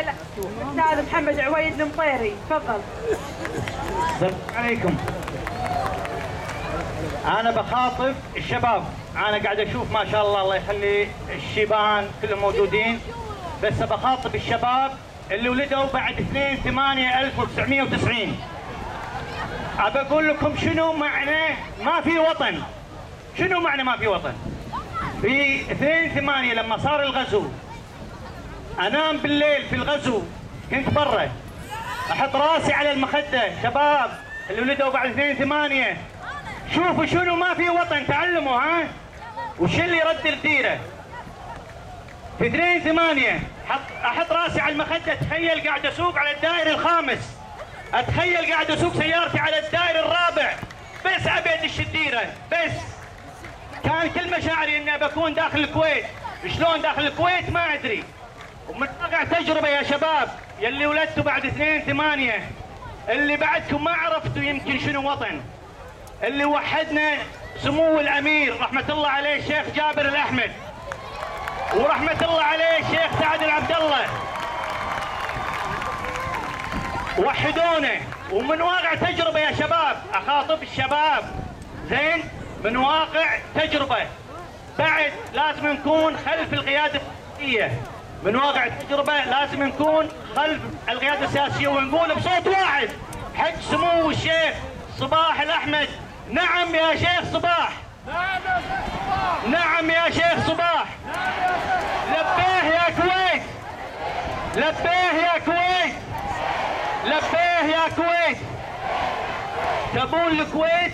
الاستاذ محمد عويد المطيري، تفضل. السلام عليكم. انا بخاطب الشباب، انا قاعد اشوف ما شاء الله الله يخلي الشيبان كلهم موجودين، بس بخاطب الشباب اللي ولدوا بعد 2/8/1990. ابى اقول لكم شنو معنى ما في وطن. شنو معنى ما في وطن؟ في 2/8 لما صار الغزو، انام بالليل في الغزو، كنت برا احط راسي على المخده. شباب اللي ولدوا بعد 2/8 شوفوا شنو ما في وطن، تعلموا ها، وش اللي يرد الديره. في 2/8 احط راسي على المخده، اتخيل قاعد اسوق على الدائري الخامس، اتخيل قاعد اسوق سيارتي على الدائري الرابع، بس ابي ادش الديره. بس كان كل مشاعري اني بكون داخل الكويت. شلون داخل الكويت ما ادري. ومن واقع تجربه يا شباب يلي ولدتوا بعد 2/8، اللي بعدكم ما عرفتوا يمكن شنو وطن. اللي وحدنا سمو الامير رحمه الله عليه الشيخ جابر الاحمد، ورحمه الله عليه الشيخ سعد العبد الله، وحدونا. ومن واقع تجربه يا شباب اخاطب الشباب، زين، من واقع تجربه بعد لازم نكون خلف القياده السياسيه. من واقع التجربه لازم نكون خلف القياده السياسيه ونقول بصوت واحد حق سمو الشيخ صباح الاحمد: نعم يا شيخ صباح، نعم يا شيخ صباح، لبيه يا كويت، لبيه يا كويت، لبيه يا كويت. تبون الكويت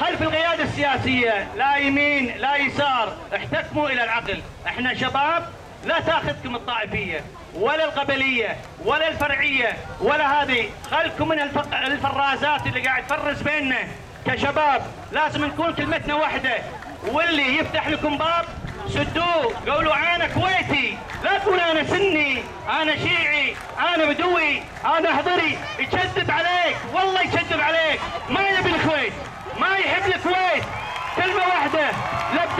خلف القيادة السياسية، لا يمين لا يسار، احتكموا إلى العقل. احنا شباب، لا تاخذكم الطائفية ولا القبلية ولا الفرعية ولا هذه، خلكم من الفرازات اللي قاعد تفرز بيننا. كشباب لازم نكون كلمتنا واحدة، واللي يفتح لكم باب سدوه، قولوا انا كويتي، لا تقول انا سني، انا شيعي، انا بدوي، انا حضري. يكذب عليك، والله يكذب عليك، ما يبي الكويت، ما يحب الكويت. كلمة واحدة، لبيك